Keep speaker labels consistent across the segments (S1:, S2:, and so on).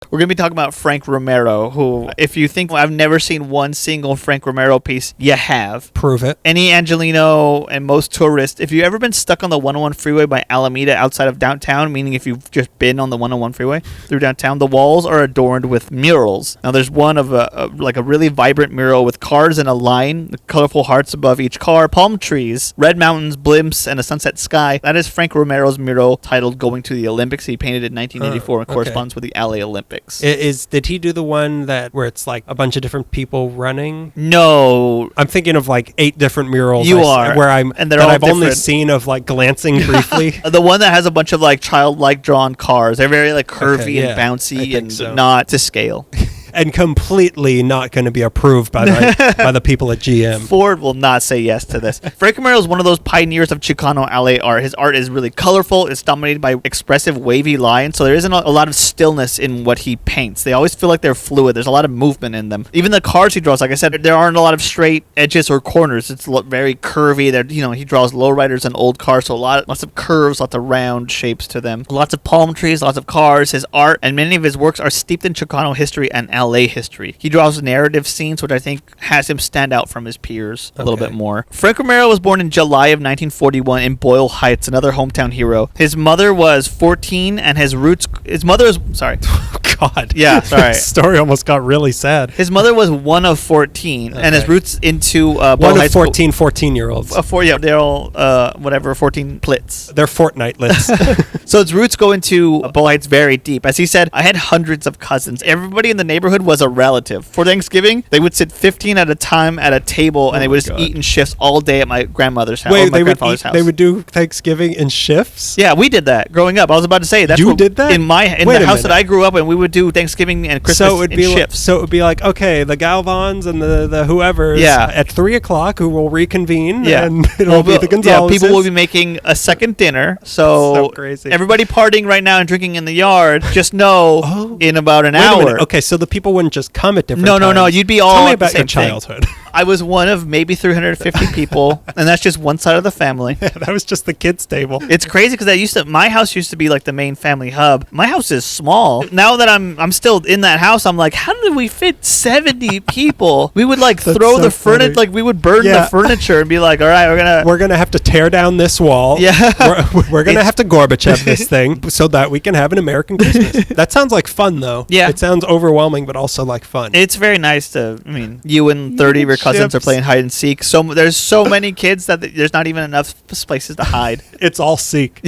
S1: We're going to be talking about Frank Romero, who, if you think I've never seen one single Frank Romero piece, you have.
S2: Prove it.
S1: Any Angelino and most tourists, if you've ever been stuck on the 101 freeway by Alameda outside of downtown, meaning if you've just been on the 101 freeway through downtown, the walls are adorned with murals. Now, there's one of a really vibrant mural with cars in a line, colorful hearts above each car, palm trees, red mountains, blimps, and a sunset sky. That is Frank Romero's mural titled Going to the Olympics. He painted it in 1984 and corresponds with the LA Olympics.
S2: Did he do the one where it's like a bunch of different people running?
S1: No.
S2: I'm thinking of like 8 different murals.
S1: And they're all
S2: I've only
S1: different.
S2: seen of like glancing briefly.
S1: The one that has a bunch of like childlike drawn cars. They're very like curvy and bouncy and not to scale.
S2: And completely not going to be approved by the people at GM.
S1: Ford will not say yes to this. Frank Romero is one of those pioneers of Chicano LA art. His art is really colorful. It's dominated by expressive, wavy lines, so there isn't a lot of stillness in what he paints. They always feel like they're fluid. There's a lot of movement in them. Even the cars he draws, like I said, there aren't a lot of straight edges or corners. It's very curvy. He draws lowriders and old cars, so lots of curves, lots of round shapes to them. Lots of palm trees, lots of cars. His art and many of his works are steeped in Chicano history and LA history. He draws narrative scenes, which I think has him stand out from his peers a little bit more. Frank Romero was born in July of 1941 in Boyle Heights, another hometown hero. His mother was 14 and his mother is, sorry.
S2: Oh, God.
S1: Yeah, sorry.
S2: This story almost got really sad.
S1: His mother was one of 14 and his roots into Boyle
S2: one of
S1: Heights
S2: 14-year-olds.
S1: They're all 14 plits.
S2: They're fortnightlets.
S1: So his roots go into Boyle Heights very deep. As he said, I had hundreds of cousins. Everybody in the neighborhood was a relative. For Thanksgiving, they would sit 15 at a time at a table, and they would just eat in shifts all day at my grandmother's house.
S2: Wait,
S1: grandfather's house.
S2: They would do Thanksgiving in shifts?
S1: Yeah, we did that growing up. I was about to say
S2: you did that
S1: in the house that I grew up in. We would do Thanksgiving and Christmas in shifts.
S2: So it would be like, okay, the Galvans and the whoever's at 3:00 who will reconvene, and it'll be the Gonzaleses.
S1: Yeah, people will be making a second dinner. So
S2: crazy.
S1: Everybody partying right now and drinking in the yard. Just know in about an hour.
S2: Okay, so the people wouldn't just come at different times.
S1: No. You'd be all
S2: Tell me
S1: at the
S2: about
S1: same
S2: your childhood.
S1: I was one of maybe 350 people, and that's just one side of the family.
S2: Yeah, that was just the kids' table.
S1: It's crazy because my house used to be like the main family hub. My house is small. Now that I'm still in that house, I'm like, how did we fit 70 people? We would like throw the furniture, like we would burn the furniture and be like, all right, we're gonna
S2: have to tear down this wall.
S1: Yeah,
S2: we're gonna have to Gorbachev this thing so that we can have an American Christmas. That sounds like fun though.
S1: Yeah,
S2: it sounds overwhelming, but also like fun.
S1: It's very nice you and 30 of your cousins are playing hide and seek. So there's so many kids that there's not even enough places to hide.
S2: It's all seek.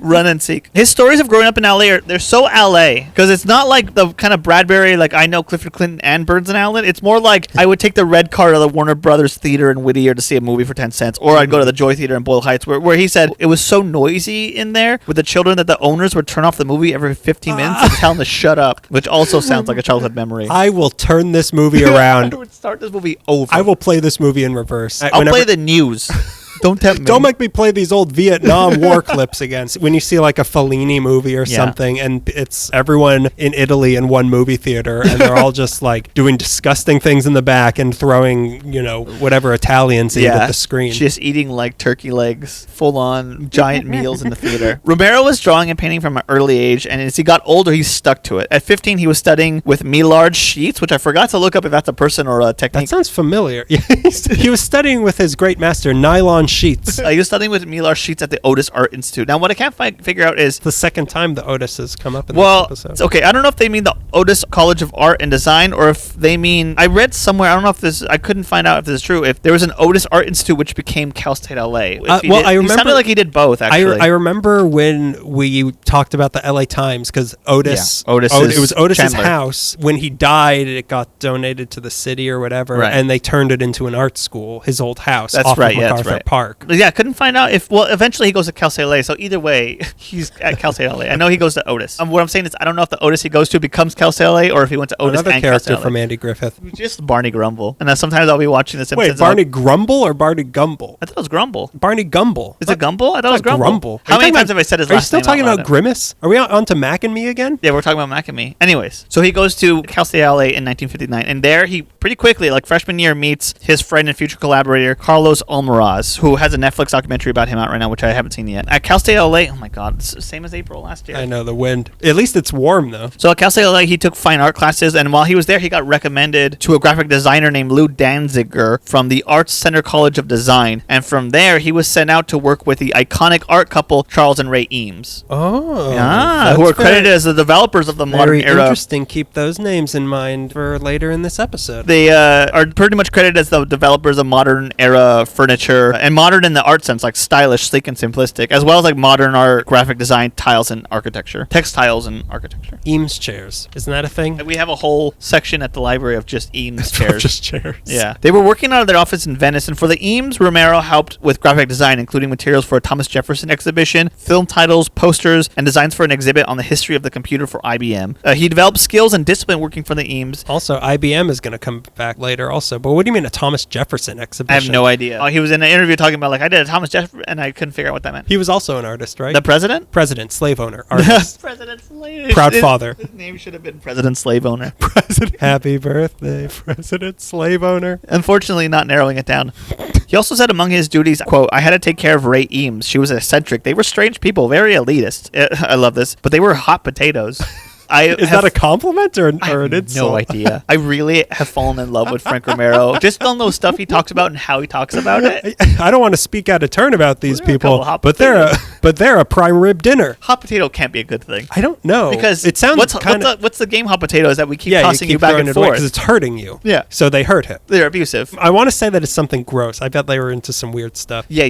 S1: Run and seek. His stories of growing up in LA they're so LA because it's not like the kind of Bradbury, like I know Clifford Clinton and Burns and Allen. It's more like I would take the red car to the Warner Brothers Theater in Whittier to see a movie for 10 cents, or I'd go to the Joy Theater in Boyle Heights where he said it was so noisy in there with the children that the owners would turn off the movie every 15 minutes and tell them to shut up, which also sounds like a childhood memory.
S2: I will turn this movie around.
S1: I would start this movie over.
S2: I will play this movie in reverse.
S1: I'll play the news. Don't tempt me.
S2: Don't make me play these old Vietnam War clips again. When you see like a Fellini movie or something, and it's everyone in Italy in one movie theater, and they're all just like doing disgusting things in the back and throwing, whatever Italians eat at the screen.
S1: Just eating like turkey legs, full on giant meals in the theater. Romero was drawing and painting from an early age, and as he got older, he stuck to it. At 15, he was studying with Millard Sheets, which I forgot to look up if that's a person or a technique.
S2: That sounds familiar. He was studying with his great master, Nylon Sheets.
S1: He was studying with Millard Sheets at the Otis Art Institute. Now, what I can't figure out is
S2: the second time the Otis has come up in
S1: this episode. Okay, I don't know if they mean the Otis College of Art and Design, or if they mean, I read somewhere, I don't know if this, I couldn't find out if this is true, if there was an Otis Art Institute which became Cal State LA.
S2: I remember,
S1: he sounded like he did both, actually.
S2: I remember when we talked about the LA Times, because Otis, it was Otis's house. When he died, it got donated to the city or whatever, and they turned it into an art school, his old house off of MacArthur Park.
S1: Yeah, I couldn't find out if, eventually he goes to Cal State LA, so either way, he's at Cal State LA. I know he goes to Otis. What I'm saying is, I don't know if the Otis he goes to becomes Cal State LA, or if he went to Otis
S2: and Cal State LA. Another character from Andy Griffith.
S1: Just Barney Grumble. And sometimes I'll be watching The Simpsons.
S2: Wait, Barney Grumble or Barney Gumble?
S1: I thought it was Grumble.
S2: Barney Gumble.
S1: Is it Gumble? I thought it was Grumble. How many times have I said his last name?
S2: Are you still talking about Grimace? Are we on to Mac and Me again?
S1: Yeah, we're talking about Mac and Me. Anyways, so he goes to Cal State LA in 1959, and there he pretty quickly, like freshman year, meets his friend and future collaborator, Carlos Almaraz, who has a Netflix documentary about him out right now, which I haven't seen yet. At Cal State LA, oh my God, it's the same as April last year.
S2: I know, the wind. At least it's warm, though.
S1: So at Cal State LA, he took fine art classes, and while he was there, he got recommended to a graphic designer named Lou Danziger from the Arts Center College of Design. And from there, he was sent out to work with the iconic art couple Charles and Ray Eames.
S2: Oh.
S1: Yeah, who are credited as the developers of the modern era.
S2: Very interesting. Keep those names in mind for later in this episode.
S1: They are pretty much credited as the developers of modern era furniture, and modern in the art sense, like stylish, sleek, and simplistic, as well as like modern art, graphic design, tiles, and architecture. Textiles and architecture.
S2: Eames chairs. Isn't that a thing?
S1: We have a whole section at the library of just Eames chairs.
S2: Just chairs.
S1: Yeah. They were working out of their office in Venice, and for the Eames, Romero helped with graphic design, including materials for a Thomas Jefferson exhibition, film titles, posters, and designs for an exhibit on the history of the computer for IBM. He developed skills and discipline working for the Eames.
S2: Also, IBM is going to come back later also. But what do you mean a Thomas Jefferson exhibition?
S1: I have no idea. He was in an interview talking about, like, I did a Thomas Jefferson, and I couldn't figure out what that meant.
S2: He was also an artist, right?
S1: The president?
S2: President, slave owner, artist.
S1: President slave.
S2: Proud father.
S1: His name should have been President Slave Owner.
S2: President. Happy birthday, President Slave Owner.
S1: Unfortunately, not narrowing it down. He also said among his duties, quote, I had to take care of Ray Eames. She was eccentric. They were strange people, very elitist. I love this. But they were hot potatoes.
S2: Is that a compliment or an insult?
S1: No idea. I really have fallen in love with Frank Romero just on those stuff he talks about and how he talks about it.
S2: I don't want to speak out of turn about these people, but they're a prime rib dinner.
S1: Hot potato can't be a good thing.
S2: I don't know,
S1: because
S2: it sounds
S1: what's the game hot potato is that we keep tossing you back and forth
S2: because it's hurting you.
S1: Yeah,
S2: so they hurt him.
S1: They're abusive.
S2: I want to say that it's something gross. I bet they were into some weird stuff.
S1: Yeah.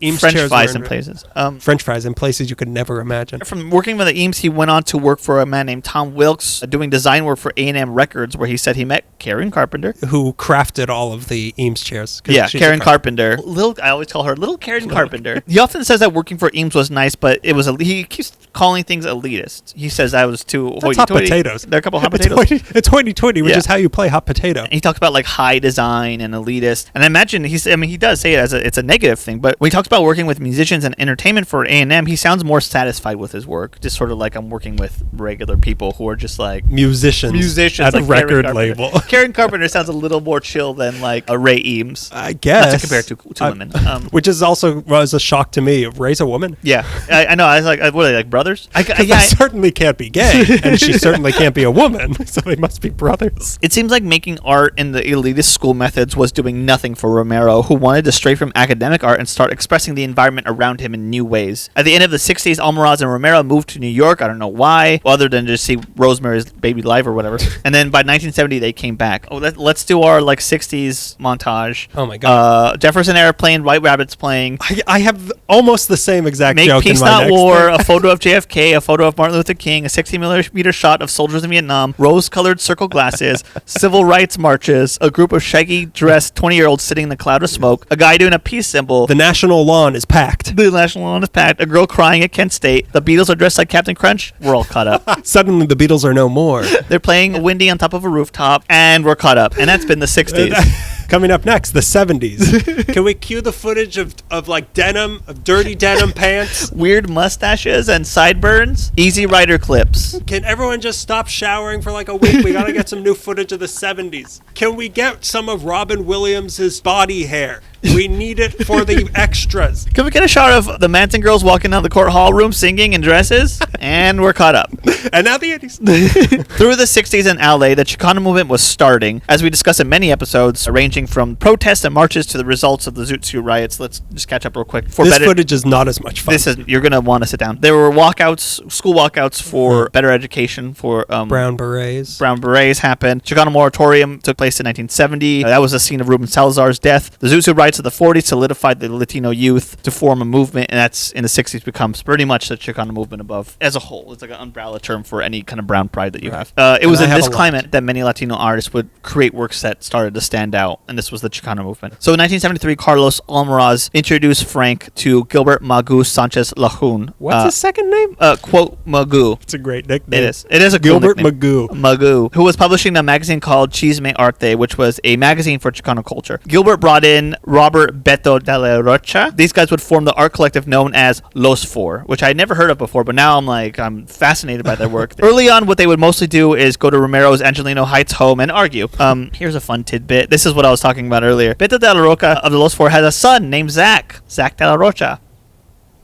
S2: Eames
S1: French fries in places.
S2: French fries in places you could never imagine.
S1: From working with the Eames, he went on to work for a man named Tom Wilkes, doing design work for A&M Records, where he said he met Karen Carpenter,
S2: who crafted all of the Eames chairs.
S1: Yeah, Karen Carpenter. I always call her Little Karen Carpenter. He often says that working for Eames was nice, but he keeps calling things elitist. He says that was too hoity-toity.
S2: Hot potatoes.
S1: They're a couple of hot potatoes.
S2: It's hoity-toity, which is how you play hot potato.
S1: And he talks about like high design and elitist. And I imagine he does say it as it's a negative thing, but when he talks about working with musicians and entertainment for A&M, he sounds more satisfied with his work. Just sort of like I'm working with regular people who are just like
S2: musicians at
S1: like
S2: a record label.
S1: Karen Carpenter sounds a little more chill than like a Ray Eames,
S2: I guess.
S1: Not to compare to women,
S2: which is also was a shock to me. Ray's a woman.
S1: Yeah, I know. I was like, what are they, like brothers?
S2: They certainly can't be gay, and she certainly can't be a woman, so they must be brothers.
S1: It seems like making art in the elitist school methods was doing nothing for Romero, who wanted to stray from academic art and start expressing the environment around him in new ways. At the end of the 60s, Almaraz and Romero moved to New York. I don't know why, other than just see Rosemary's Baby live or whatever. And then by 1970, they came back. Let's do our like 60s montage.
S2: Oh my God.
S1: Jefferson Airplane, White Rabbits playing.
S2: I have almost the same exact
S1: Make
S2: joke
S1: Peace
S2: in my
S1: Not
S2: next
S1: War,
S2: thing.
S1: a photo of JFK, a photo of Martin Luther King, a 60mm shot of soldiers in Vietnam, rose-colored circle glasses, civil rights marches, a group of shaggy dressed 20-year-olds sitting in a cloud of smoke, a guy doing a peace symbol.
S2: The national lawn is packed.
S1: The national lawn is packed. A girl crying at Kent State. The Beatles are dressed like Captain Crunch. We're all caught up.
S2: Suddenly the Beatles are no more.
S1: They're playing Windy on top of a rooftop, and we're caught up. And that's been the 60s.
S2: Coming up next, the 70s. Can we cue the footage of like denim, of dirty denim pants?
S1: Weird mustaches and sideburns. Easy Rider clips.
S2: Can everyone just stop showering for like a week? We gotta get some new footage of the 70s. Can we get some of Robin Williams' body hair? We need it for the extras.
S1: Can we get a shot of the Manson girls walking down the court hall room singing in dresses? And we're caught up.
S2: And now the 80s.
S1: Through the 60s in LA, the Chicano Movement was starting. As we discussed in many episodes, ranging from protests and marches to the results of the Zoot Suit riots. Let's just catch up real quick.
S2: This footage is not as much fun.
S1: You're going to want to sit down. There were school walkouts for better education, for
S2: Brown Berets.
S1: Brown Berets happened. Chicano Moratorium took place in 1970. That was the scene of Ruben Salazar's death. The Zoot Suit riots of the 40s solidified the Latino youth to form a movement, and that's in the 60s becomes pretty much the Chicano movement above as a whole. It's like an umbrella term for any kind of brown pride that you have. It was in this climate that many Latino artists would create works that started to stand out, and this was the Chicano movement. So in 1973, Carlos Almaraz introduced Frank to Gilbert Magu Sanchez Lajun.
S2: What's his second name?
S1: Quote, Magu.
S2: It's a great nickname.
S1: It is a
S2: Gilbert
S1: cool nickname. Magu, who was publishing a magazine called Chisme Arte, which was a magazine for Chicano culture. Gilbert brought in Robert Beto de la Rocha. These guys would form the art collective known as Los Four, which I never heard of before, but now I'm fascinated by their work. Early on, what they would mostly do is go to Romero's Angelino Heights home and argue. Here's a fun tidbit. This is what I was talking about earlier. Beto de la Roca of the Los Four has a son named Zach de la Rocha.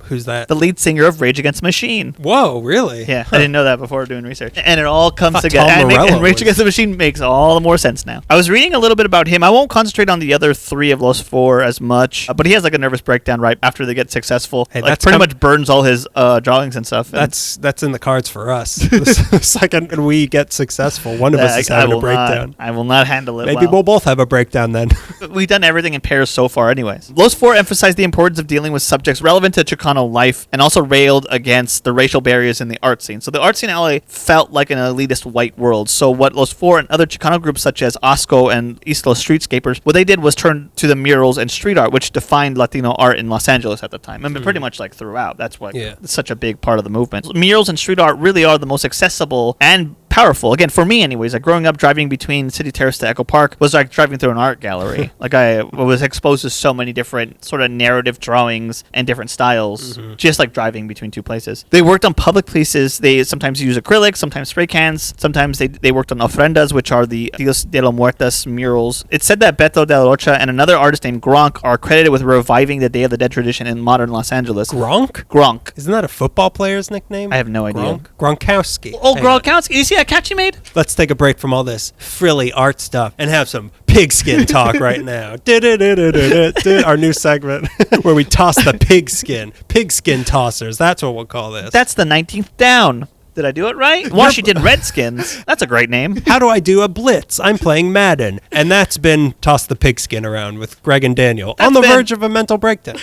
S2: Who's that?
S1: The lead singer of Rage Against the Machine.
S2: Whoa, really?
S1: Yeah, I didn't know that before doing research. And it all comes together. And Rage Against the Machine makes all the more sense now. I was reading a little bit about him. I won't concentrate on the other three of Los Four as much, but he has like a nervous breakdown right after they get successful. Hey, like pretty much burns all his drawings and stuff.
S2: That's in the cards for us. The second we get successful, one of us is having a breakdown.
S1: I will not handle it.
S2: Maybe we'll both have a breakdown then.
S1: We've done everything in pairs so far anyways. Los Four emphasized the importance of dealing with subjects relevant to Chicano life and also railed against the racial barriers in the art scene. So the art scene in LA felt like an elitist white world. So what Los Four and other Chicano groups such as Osco and East Los Streetscapers, what they did was turn to the murals and street art, which defined Latino art in Los Angeles at the time. I mean, pretty much like throughout. That's why it's such a big part of the movement. Murals and street art really are the most accessible and powerful. Again, for me anyways, like growing up driving between City Terrace to Echo Park was like driving through an art gallery. Like I was exposed to so many different sort of narrative drawings and different styles, just like driving between two places. They worked on public places. They sometimes use acrylics, sometimes spray cans. Sometimes they worked on ofrendas, which are the Dios de los Muertos murals. It's said that Beto de la Rocha and another artist named Gronk are credited with reviving the Day of the Dead tradition in modern Los Angeles.
S2: Gronk? Isn't that a football player's nickname?
S1: I have no idea.
S2: Gronkowski.
S1: Oh, Gronkowski. You see that catch he made?
S2: Let's take a break from all this frilly art stuff and have some pigskin talk right now. Our new segment where we toss the pigskin tossers. That's what we'll call this.
S1: That's the 19th down. Did I do it right? Washington Redskins. That's a great name.
S2: How do I do a blitz? I'm playing Madden. And that's been Toss the Pigskin around with Greg and Daniel on the verge of a mental breakdown.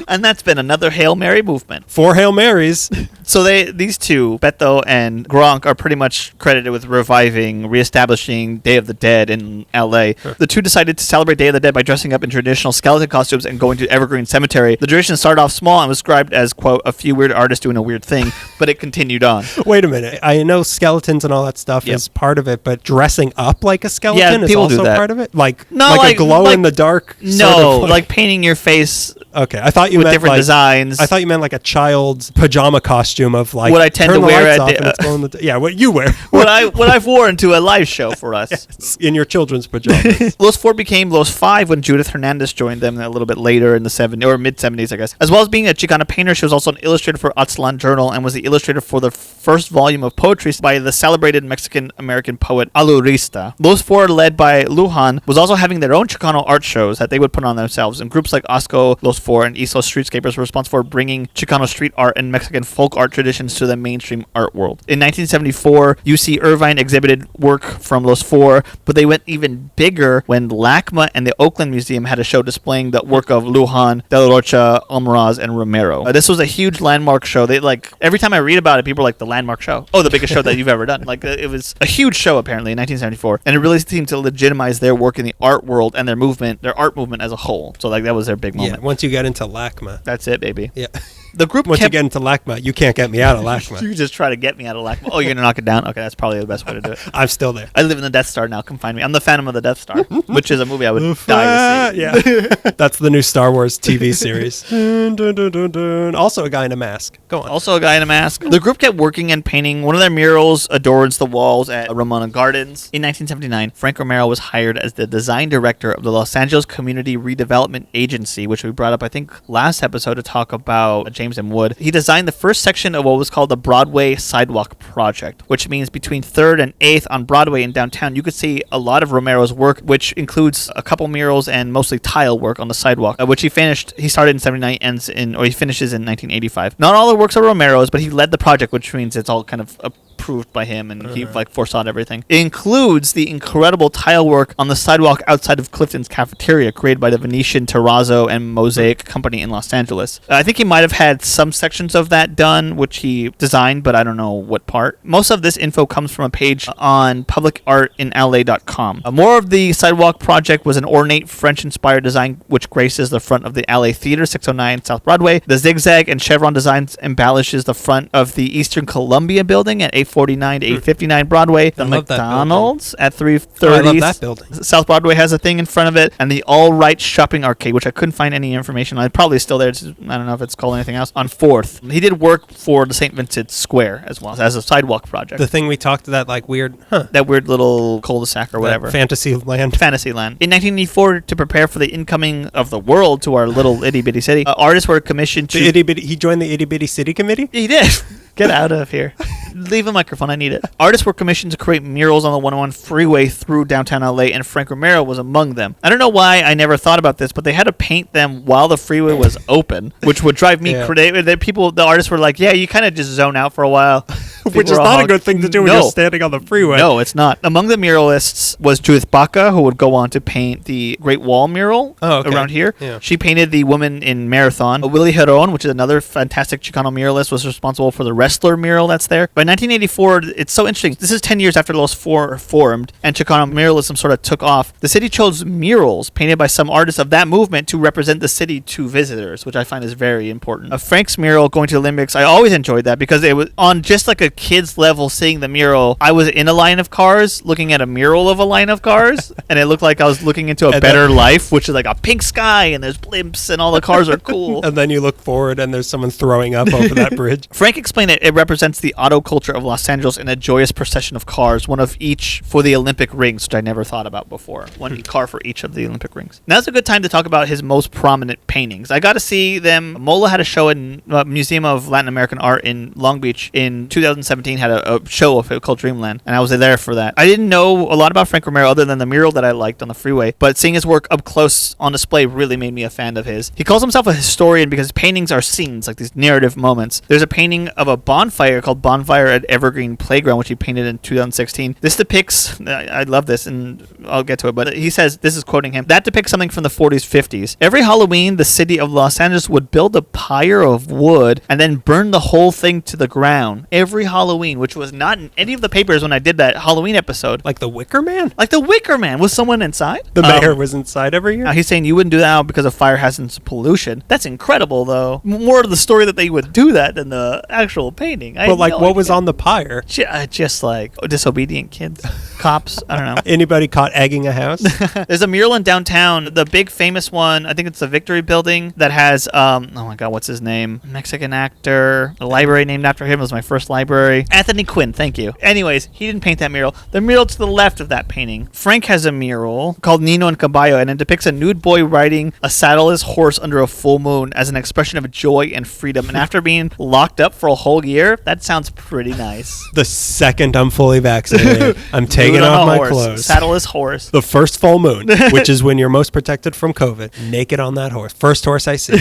S1: And that's been another Hail Mary movement.
S2: 4 Hail Marys.
S1: So these two, Beto and Gronk, are pretty much credited with reestablishing Day of the Dead in L.A. Sure. The two decided to celebrate Day of the Dead by dressing up in traditional skeleton costumes and going to Evergreen Cemetery. The tradition started off small and was described as, quote, a few weird artists doing a weird thing, but it continued on.
S2: Wait a minute. I know skeletons and all that stuff is part of it, but dressing up like a skeleton is also part of it? Like a glow-in-the-dark?
S1: No, like painting your face.
S2: Okay, I thought you
S1: with
S2: meant
S1: different designs.
S2: I thought you meant like a child's pajama costume of like
S1: what I tend to wear at
S2: what you wear.
S1: what I've worn to a live show for us.
S2: Yes, in your children's pajamas.
S1: Los Four became Los Five when Judith Hernandez joined them a little bit later in the 70s or mid 70s, I guess. As well as being a Chicana painter, she was also an illustrator for Aztlan Journal and was the illustrator for the first volume of poetry by the celebrated Mexican-American poet Alurista. Los Four, led by Lujan, was also having their own Chicano art shows that they would put on themselves, and groups like Osco, Los Four, and East Los Streetscapers were responsible for bringing Chicano street art and Mexican folk art traditions to the mainstream art world. In 1974, UC Irvine exhibited work from Los Four, but they went even bigger when LACMA and the Oakland Museum had a show displaying the work of Lujan, De La Rocha, Almaraz, and Romero. This was a huge landmark show. They every time I read about it, people are like, the landmark show. Oh, the biggest show that you've ever done. It was a huge show apparently in 1974, and it really seemed to legitimize their work in the art world and their art movement as a whole. So that was their big moment.
S2: Yeah, once you get into LACMA,
S1: that's it, baby.
S2: Yeah.
S1: The group
S2: once you get into LACMA, you can't get me out of LACMA.
S1: You just try to get me out of LACMA. Oh, you're gonna knock it down? Okay, that's probably the best way to do it.
S2: I'm still there.
S1: I live in the Death Star now. Come find me. I'm the Phantom of the Death Star, which is a movie I would die to see.
S2: Yeah, that's the new Star Wars TV series. Dun, dun, dun, dun, dun. Also a guy in a mask. Go on.
S1: Also a guy in a mask. The group kept working and painting. One of their murals adorns the walls at Ramona Gardens. In 1979, Frank Romero was hired as the design director of the Los Angeles Community Redevelopment Agency, which we brought up, I think, last episode to talk about James M. Wood. He designed the first section of what was called the Broadway Sidewalk Project, which means between 3rd and 8th on Broadway in downtown, you could see a lot of Romero's work, which includes a couple murals and mostly tile work on the sidewalk, which he finished. He started in 79, he finishes in 1985. Not all the works are Romero's, but he led the project, which means it's all kind of approved by him, and he foresaw everything. It includes the incredible tile work on the sidewalk outside of Clifton's cafeteria, created by the Venetian Terrazzo and Mosaic Company in Los Angeles. I think he might have had some sections of that done, which he designed, but I don't know what part. Most of this info comes from a page on publicartinla.com. More of the sidewalk project was an ornate French-inspired design which graces the front of the LA Theater, 609 South Broadway. The zigzag and chevron designs embellishes the front of the Eastern Columbia building at 849 to 859 Broadway. The
S2: I love that
S1: McDonald's at 330.
S2: I love that building.
S1: South Broadway has a thing in front of it. And the All Right Shopping Arcade, which I couldn't find any information on. It's probably still there. I don't know if it's called anything else. On 4th. He did work for the St. Vincent Square as well as a sidewalk project.
S2: The thing we talked to that weird,
S1: that weird little cul-de-sac or whatever.
S2: Fantasyland.
S1: Fantasyland. In 1984, to prepare for the incoming of the world to our little itty-bitty city, artists were commissioned to...
S2: He joined the itty-bitty city committee?
S1: He did. Get out of here. Leave the microphone. I need it. Artists were commissioned to create murals on the 101 freeway through downtown LA, and Frank Romero was among them. I don't know why I never thought about this, but they had to paint them while the freeway was open, which would drive me crazy. The artists were like, yeah, you kind of just zone out for a while.
S2: Which is not a good thing to do when you're standing on the freeway.
S1: No, it's not. Among the muralists was Judith Baca, who would go on to paint the Great Wall mural around here. Yeah. She painted the woman in Marathon. Willie Heron, which is another fantastic Chicano muralist, was responsible for the wrestler mural that's there. By 1984, it's so interesting. This is 10 years after Los Four formed and Chicano muralism sort of took off. The city chose murals painted by some artists of that movement to represent the city to visitors, which I find is very important. Frank's mural going to the Olympics, I always enjoyed that because it was on just like a kid's level seeing the mural. I was in a line of cars looking at a mural of a line of cars and it looked like I was looking into a better life, which is like a pink sky and there's blimps and all the cars are cool.
S2: And then you look forward and there's someone throwing up over that bridge.
S1: Frank explained it represents the auto culture of Los Angeles in a joyous procession of cars, one of each for the Olympic rings, which I never thought about before. One car for each of the Olympic rings. Now's a good time to talk about his most prominent paintings. I got to see them. Mola had a show in Museum of Latin American Art in Long Beach in 2017, had a show of it called Dreamland, and I was there for that. I didn't know a lot about Frank Romero other than the mural that I liked on the freeway, but seeing his work up close on display really made me a fan of his. He calls himself a historian because his paintings are scenes, like these narrative moments. There's a painting of a bonfire called Bonfire at Evergreen Playground, which he painted in 2016. This depicts, I love this, and I'll get to it, but he says, this is quoting him, that depicts something from the 40s, 50s. Every Halloween, the city of Los Angeles would build a pyre of wood and then burn the whole thing to the ground. Every Halloween, which was not in any of the papers when I did that Halloween episode.
S2: Like the Wicker Man?
S1: Like the Wicker Man. Was someone inside?
S2: The mayor was inside every year?
S1: He's saying you wouldn't do that now because of fire hazards and pollution. That's incredible, though. More of the story that they would do that than the actual painting.
S2: But like, what was on the pyre?
S1: Just like disobedient kids, cops. I don't know.
S2: Anybody caught egging a house?
S1: There's a mural in downtown. The big famous one, I think it's the Victory Building, that has, oh my God, what's his name? Mexican actor. A library named after him. It was my first library. Anthony Quinn, thank you. Anyways, he didn't paint that mural. The mural to the left of that painting. Frank has a mural called Nino and Caballo, and it depicts a nude boy riding a saddleless horse under a full moon as an expression of joy and freedom. And after being locked up for a whole year, that sounds pretty nice.
S2: The second I'm fully vaccinated, I'm taking off my clothes.
S1: Saddleless horse.
S2: The first full moon, which is when you're most protected from COVID. Naked on that horse. First horse I see.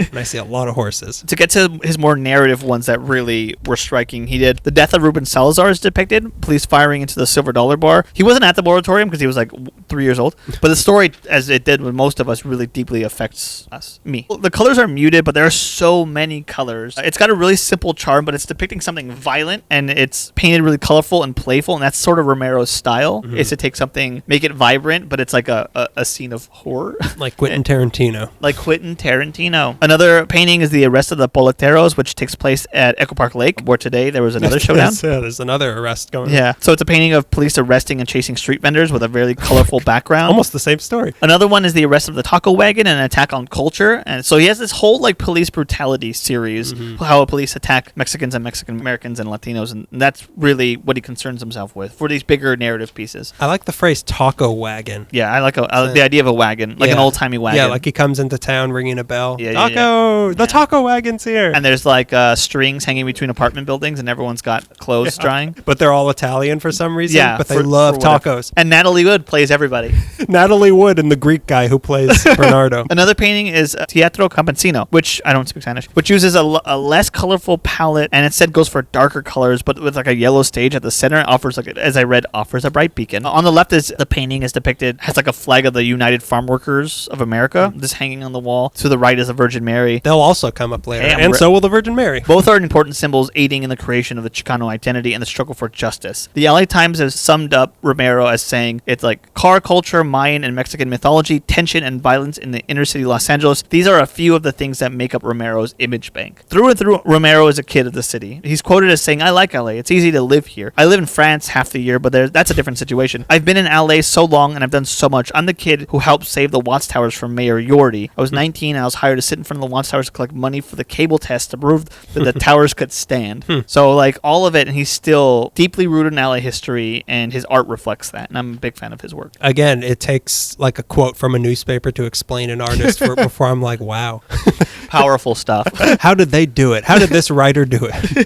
S2: And I see a lot of horses.
S1: To get to his more narrative ones that really were striking, he did the death of Ruben Salazar is depicted, police firing into the Silver Dollar Bar. He wasn't at the moratorium because he was like 3 years old, but the story, as it did with most of us, really deeply affects me. The colors are muted, but there are so many colors. It's got a really simple charm, but it's depicting something violent, and it's painted really colorful and playful, and that's sort of Romero's style, is to take something, make it vibrant, but it's like a scene of horror.
S2: Like Quentin Tarantino.
S1: Another painting is The Arrest of the Boleteros, which takes place at Echo Park Lake, where today there was another showdown.
S2: There's another arrest going on.
S1: Yeah. So it's a painting of police arresting and chasing street vendors with a very colorful background.
S2: Almost the same story.
S1: Another one is The Arrest of the Taco Wagon and an attack on culture. And so he has this whole like police brutality series, how police attack Mexicans and Mexican Americans and Latinos. And that's really what he concerns himself with for these bigger narrative pieces.
S2: I like the phrase taco wagon.
S1: Yeah, I like the idea of a wagon, like an old-timey wagon.
S2: Yeah, like he comes into town ringing a bell.
S1: Yeah,
S2: taco! The taco wagon's here!
S1: And there's like strings hanging between apartment buildings and everyone's got clothes drying.
S2: But they're all Italian for some reason.
S1: Yeah,
S2: but they love tacos.
S1: And Natalie Wood plays everybody.
S2: Natalie Wood and the Greek guy who plays Bernardo.
S1: Another painting is Teatro Campensino, which I don't speak Spanish, which uses a less colorful palette and instead goes for darker colors, but with like a yellow stage at the center. Offers, like as I read, offers a bright beacon. On the left is the painting is depicted, has like a flag of the United Farm Workers of America, just hanging on the wall. To the right is the Virgin Mary.
S2: They'll also come up later, and so will the Virgin Mary.
S1: Both are important symbols aiding in the creation of the Chicano identity and the struggle for justice. The LA Times has summed up Romero as saying it's like car culture, Mayan and Mexican mythology, tension and violence in the inner city Los Angeles. These are a few of the things that make up Romero's image bank. Through and through, Romero is a kid of the city. He's quoted as saying, "I like LA. It's easy to live here. I live in France half the year, but that's a different situation. I've been in LA so long and I've done so much. I'm the kid who helped save the Watchtowers from Mayor Yorty. I was 19 and I was hired to sit in front of the Watchtowers to collect money for the cable test to prove that the towers could stand." So like all of it, and he's still deeply rooted in LA history, and his art reflects that. And I'm a big fan of his work.
S2: Again, it takes like a quote from a newspaper to explain an artist before I'm like, wow.
S1: Powerful stuff.
S2: How did they do it? How did this writer do it?